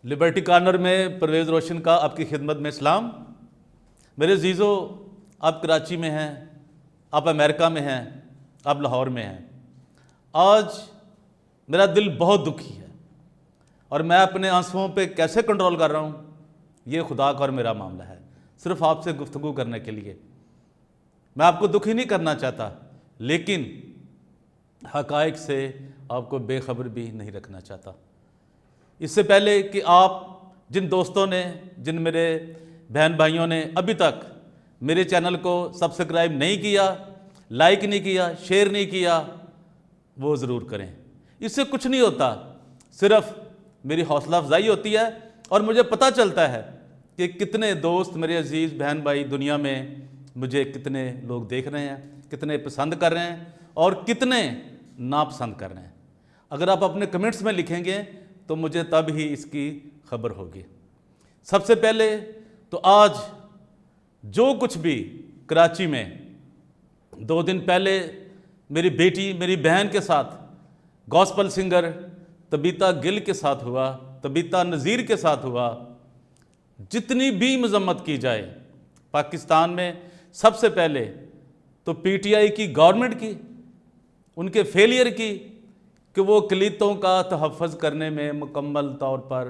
Liberty corner में परवेज़ रोशन का आपकी खिदमत में सलाम। मेरे अजीज़ों, आप कराची में हैं, आप अमेरिका में हैं, आप लाहौर में हैं। आज मेरा दिल बहुत दुखी है और मैं अपने आंसुओं पे कैसे कंट्रोल कर रहा हूँ, ये खुदा का और मेरा मामला है। सिर्फ आपसे गुफ्तगू करने के लिए मैं आपको दुखी नहीं करना चाहता, लेकिन हक़ाइक़ से आपको बेखबर भी नहीं रखना चाहता। इससे पहले कि आप जिन दोस्तों ने, जिन मेरे बहन भाइयों ने अभी तक मेरे चैनल को सब्सक्राइब नहीं किया, लाइक नहीं किया, शेयर नहीं किया, वो ज़रूर करें। इससे कुछ नहीं होता, सिर्फ मेरी हौसला अफजाई होती है और मुझे पता चलता है कि कितने दोस्त, मेरे अजीज़ बहन भाई दुनिया में मुझे कितने लोग देख रहे हैं, कितने पसंद कर रहे हैं और कितने नापसंद कर रहे हैं। अगर आप अपने कमेंट्स में लिखेंगे तो मुझे तब ही इसकी खबर होगी। सबसे पहले तो आज जो कुछ भी कराची में 2 दिन पहले मेरी बेटी, मेरी बहन के साथ, गॉस्पल सिंगर तबीता गिल के साथ हुआ, तबीता नज़ीर के साथ हुआ, जितनी भी मजम्मत की जाए पाकिस्तान में, सबसे पहले तो पीटीआई की गवर्नमेंट की, उनके फेलियर की कि वो अक़लियतों का तहफ़्फ़ुज़ करने में मुकम्मल तौर पर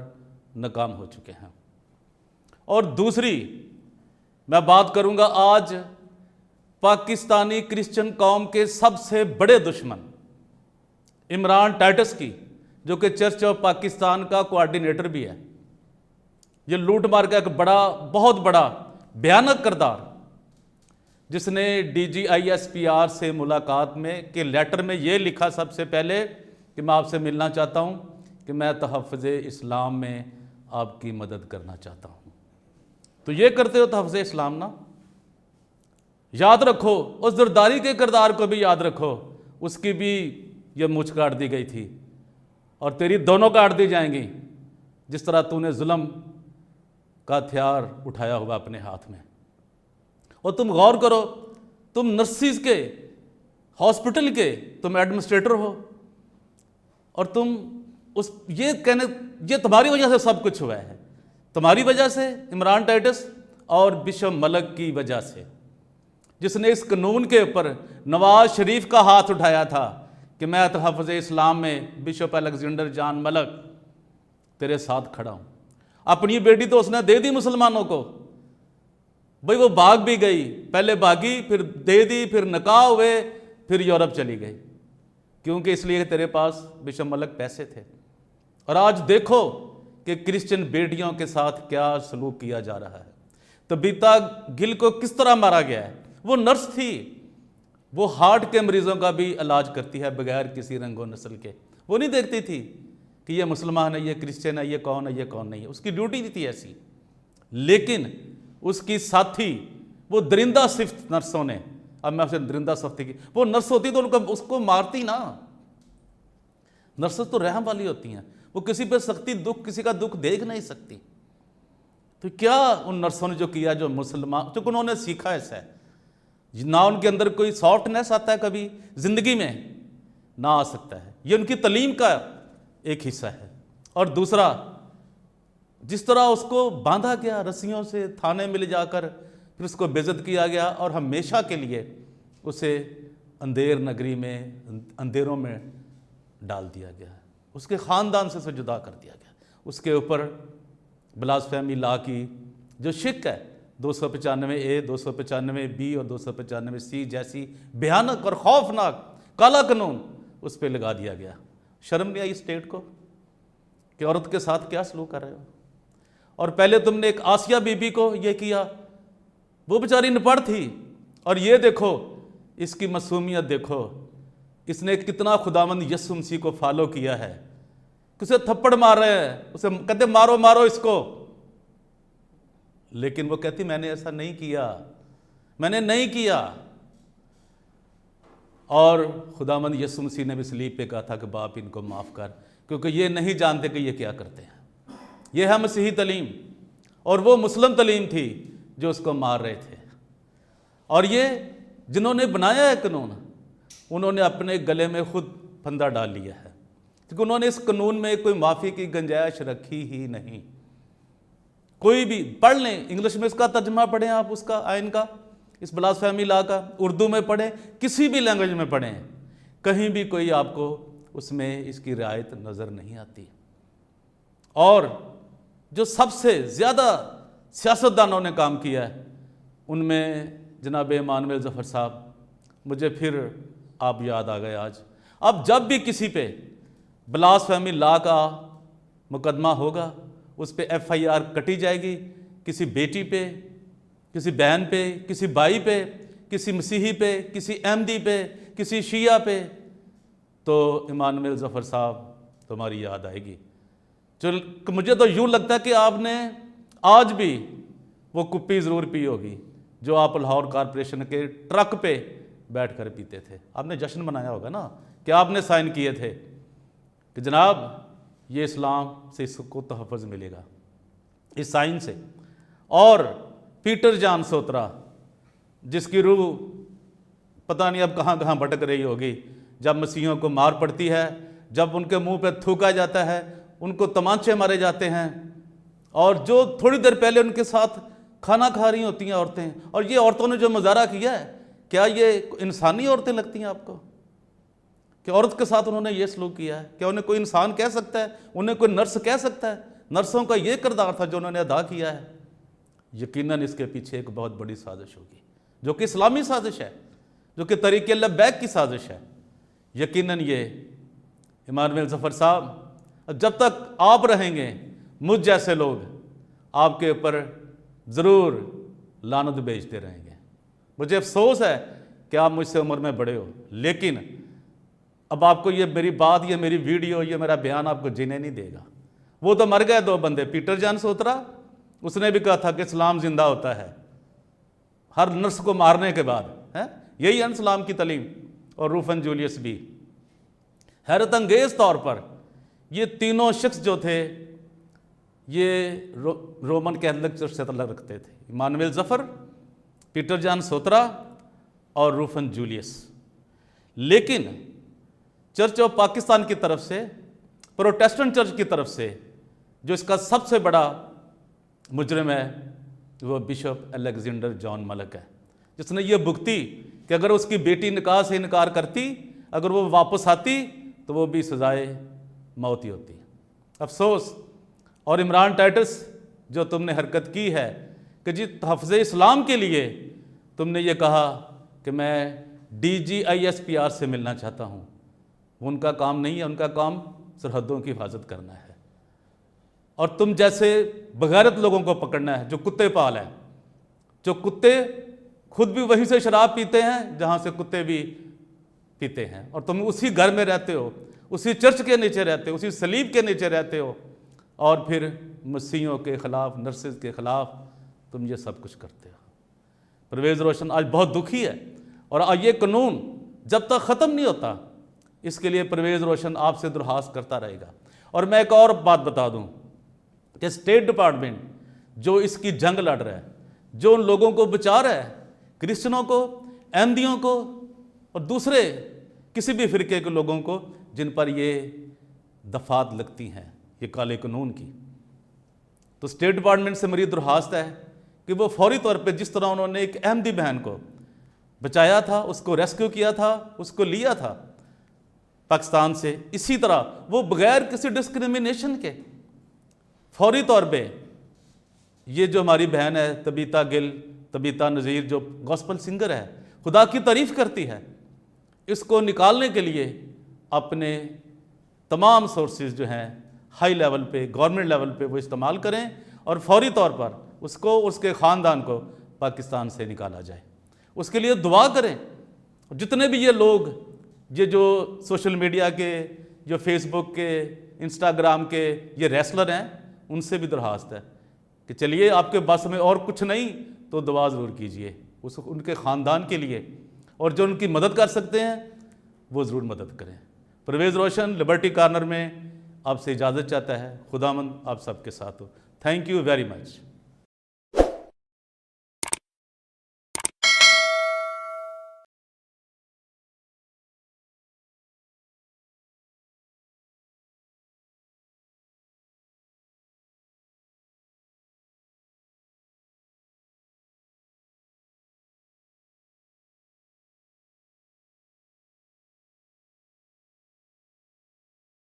नाकाम हो चुके हैं। और दूसरी मैं बात करूंगा आज पाकिस्तानी क्रिश्चियन कौम के सबसे बड़े दुश्मन इमरान टाइटस की, जो कि चर्च ऑफ पाकिस्तान का कोऑर्डिनेटर भी है। ये लूट मार का एक बहुत बड़ा भयानक किरदार, जिसने DGISPR से मुलाकात में के लेटर में ये लिखा सबसे पहले कि मैं आपसे मिलना चाहता हूँ कि मैं तहफ़्फ़ुज़ इस्लाम में आपकी मदद करना चाहता हूँ। तो ये करते हो तहफ़्फ़ुज़ इस्लाम ना? याद रखो, उस ज़रदारी के किरदार को भी याद रखो, उसकी भी ये मूंछ काट दी गई थी और तेरी दोनों काट दी जाएंगी, जिस तरह तूने जुल्म का हथियार उठाया हुआ अपने हाथ में। और तुम गौर करो, तुम नर्सिस के हॉस्पिटल के तुम एडमिनिस्ट्रेटर हो और तुम ये तुम्हारी वजह से सब कुछ हुआ है, तुम्हारी वजह से, इमरान टाइटस और बिशप मलिक की वजह से, जिसने इस कानून के ऊपर नवाज शरीफ का हाथ उठाया था कि मैं तहफ़्फ़ुज़ इस्लाम में बिशप अलेक्जेंडर जॉन मलिक तेरे साथ खड़ा हूँ। अपनी बेटी तो उसने दे दी मुसलमानों को, भाई वो भाग भी गई, पहले भागी, फिर दे दी, फिर निकाह हुए, फिर यूरोप चली गई, क्योंकि इसलिए तेरे पास बिशप मलिक पैसे थे। और आज देखो कि क्रिश्चियन बेटियों के साथ क्या सलूक किया जा रहा है। तबीता गिल को किस तरह मारा गया है। वो नर्स थी, वो हार्ट के मरीजों का भी इलाज करती है बगैर किसी रंगो नस्ल के। वो नहीं देखती थी कि ये मुसलमान है, ये क्रिश्चियन है, ये कौन है, ये कौन नहीं है। उसकी ड्यूटी थी ऐसी। लेकिन उसकी साथी, वो दरिंदा सिफ्त नर्सों ने, अब मैं आपसे दरिंदा सिफ्त की, वो नर्स होती तो उसको मारती ना। नर्सेस तो रहम वाली होती हैं, वो किसी पर सख्ती, किसी का दुख देख नहीं सकती। तो क्या उन नर्सों ने जो किया, जो मुसलमान, जो उन्होंने सीखा ऐसा है ना, उनके अंदर कोई सॉफ्टनेस आता है कभी ज़िंदगी में, ना आ सकता है। ये उनकी तालीम का एक हिस्सा है। और दूसरा, जिस तरह उसको बांधा गया रस्सियों से, थाने में ले जाकर फिर उसको बेइज्जत किया गया और हमेशा के लिए उसे अंधेर नगरी में, अंधेरों में डाल दिया गया, उसके ख़ानदान से जुदा कर दिया गया। उसके ऊपर ब्लास्फेमी लॉ की जो शिक है 295A, 295B और 295C जैसी भयानक और खौफनाक काला कानून उस पर लगा दिया गया। शर्म नहीं आई स्टेट को कि औरत के साथ क्या सलूक कर रहे हो। और पहले तुमने एक आसिया बीबी को ये किया, वो बेचारी निपड़ थी, और ये देखो इसकी मासूमियत देखो, इसने कितना खुदावंद यीशु मसीह को फॉलो किया है। उसे थप्पड़ मार रहे हैं, उसे कहते मारो मारो इसको, लेकिन वो कहती मैंने ऐसा नहीं किया, मैंने नहीं किया। और खुदावंद यीशु मसीह ने भी सलीब पे कहा था कि बाप इनको माफ़ कर, क्योंकि ये नहीं जानते कि ये क्या करते हैं। ये है मसीही तलीम, और वो मुस्लिम तलीम थी जो उसको मार रहे थे। और ये जिन्होंने बनाया है कानून, उन्होंने अपने गले में खुद फंदा डाल लिया है। क्योंकि उन्होंने इस कानून में कोई माफ़ी की गुंजाइश रखी ही नहीं। कोई भी पढ़ लें, इंग्लिश में इसका तर्जमा पढ़ें आप, उसका आइन का, इस ब्लास्फेमी लॉ का, उर्दू में पढ़ें, किसी भी लैंग्वेज में पढ़ें, कहीं भी कोई आपको उसमें इसकी रियायत नज़र नहीं आती। और जो सबसे ज़्यादा सियासतदानों ने काम किया है उनमें जनाब इमानुएल ज़फ़र साहब, मुझे फिर आप याद आ गए आज। अब जब भी किसी पे ब्लास्फेमी लॉ का मुकदमा होगा उस पे FIR कटी जाएगी, किसी बेटी पे, किसी बहन पे, किसी भाई पे, किसी मसीही पे, किसी अहमदी पे, किसी शिया पे, तो इमानुएल ज़फ़र साहब तुम्हारी याद आएगी। जो मुझे तो यूँ लगता है कि आपने आज भी वो कुप्पी ज़रूर पी होगी जो आप लाहौर कॉरपोरेशन के ट्रक पे बैठ कर पीते थे। आपने जश्न मनाया होगा ना, कि आपने साइन किए थे कि जनाब ये इस्लाम से इसको तहफ़्फ़ुज़ मिलेगा इस साइन से। और पीटर जॉन सोत्रा, जिसकी रूह पता नहीं अब कहाँ कहाँ भटक रही होगी, जब मसीहों को मार पड़ती है, जब उनके मुंह पे थूका जाता है, उनको तमाचे मारे जाते हैं, और जो थोड़ी देर पहले उनके साथ खाना खा रही होती हैं औरतें, और ये औरतों ने जो मुजाहरा किया है, क्या ये इंसानी औरतें लगती हैं आपको कि औरत के साथ उन्होंने ये सलूक किया है? क्या उन्हें कोई इंसान कह सकता है? उन्हें कोई नर्स कह सकता है? नर्सों का ये किरदार था जो उन्होंने अदा किया है। यकीनन इसके पीछे एक बहुत बड़ी साजिश होगी, जो कि इस्लामी साजिश है, जो कि तरीक़े लब्बैक की साजिश है। यकीनन ये इमानुएल ज़फ़र साहब, जब तक आप रहेंगे मुझ जैसे लोग आपके ऊपर ज़रूर लानत भेजते रहेंगे। मुझे अफसोस है कि आप मुझसे उम्र में बड़े हो, लेकिन अब आपको ये मेरी बात, ये मेरी वीडियो, ये मेरा बयान आपको जीने नहीं देगा। वो तो मर गए 2 बंदे, पीटर जॉन सोत्रा, उसने भी कहा था कि इस्लाम जिंदा होता है हर नर्स को मारने के बाद, है यही है इस्लाम की तालीम। और रूफन जूलियस भी। हैरत अंगेज तौर पर ये तीनों शख्स जो थे ये रोमन कैथोलिक चर्च से तल्लुक़ रखते थे, इमानुएल ज़फ़र, पीटर जॉन सोत्रा और रूफन जूलियस। लेकिन चर्च ऑफ पाकिस्तान की तरफ से, प्रोटेस्टेंट चर्च की तरफ से, जो इसका सबसे बड़ा मुजरिम है वो बिशप अलेक्जेंडर जॉन मलक है, जिसने ये भुगती कि अगर उसकी बेटी निकाह से इनकार करती, अगर वो वापस आती तो वो भी सजाए मौत ही होती। अफसोस। और इमरान टाइटस, जो तुमने हरकत की है कि जी तहफ़्फ़ुज़ इस्लाम के लिए तुमने ये कहा कि मैं DGISPR से मिलना चाहता हूँ, उनका काम नहीं है, उनका काम सरहदों की हिफाजत करना है। और तुम जैसे बगैरत लोगों को पकड़ना है जो कुत्ते पाल हैं, जो कुत्ते खुद भी वहीं से शराब पीते हैं जहाँ से कुत्ते भी पीते हैं, और तुम उसी घर में रहते हो, उसी चर्च के नीचे रहते हो, उसी सलीब के नीचे रहते हो, और फिर मसीहों के ख़िलाफ़, नर्सेज के ख़िलाफ़ तुम ये सब कुछ करते हो। परवेज़ रोशन आज बहुत दुखी है, और ये कानून जब तक ख़त्म नहीं होता, इसके लिए परवेज़ रोशन आपसे दरख्वास्त करता रहेगा। और मैं एक और बात बता दूं कि स्टेट डिपार्टमेंट जो इसकी जंग लड़ रहा है, जो उन लोगों को बचा रहा है, क्रिश्चियनों को, अहमदियों को और दूसरे किसी भी फ़िरके के लोगों को जिन पर ये दफ़ात लगती हैं, ये काले कानून की, तो स्टेट डिपार्टमेंट से मेरी दरख्वास्त है कि वो फौरी तौर पे, जिस तरह उन्होंने एक अहमदी बहन को बचाया था, उसको रेस्क्यू किया था, उसको लिया था पाकिस्तान से, इसी तरह वो बगैर किसी डिस्क्रिमिनेशन के फौरी तौर पे ये जो हमारी बहन है तबीता गिल, तबीता नज़ीर, जो गॉस्पल सिंगर है, खुदा की तारीफ़ करती है, इसको निकालने के लिए अपने तमाम सोर्सेज जो हैं हाई लेवल पे, गवर्नमेंट लेवल पे वो इस्तेमाल करें, और फौरी तौर पर उसको, उसके ख़ानदान को पाकिस्तान से निकाला जाए। उसके लिए दुआ करें। जितने भी ये लोग, ये जो सोशल मीडिया के, जो फेसबुक के, इंस्टाग्राम के ये रेसलर हैं, उनसे भी दरख्वास्त है कि चलिए आपके बस में और कुछ नहीं तो दुआ ज़रूर कीजिए उनके ख़ानदान के लिए, और जो उनकी मदद कर सकते हैं वो ज़रूर मदद करें। परवेज़ रोशन लिबर्टी कॉर्नर में आपसे इजाज़त चाहता है। खुदावंद आप सबके साथ हो। Thank you very much.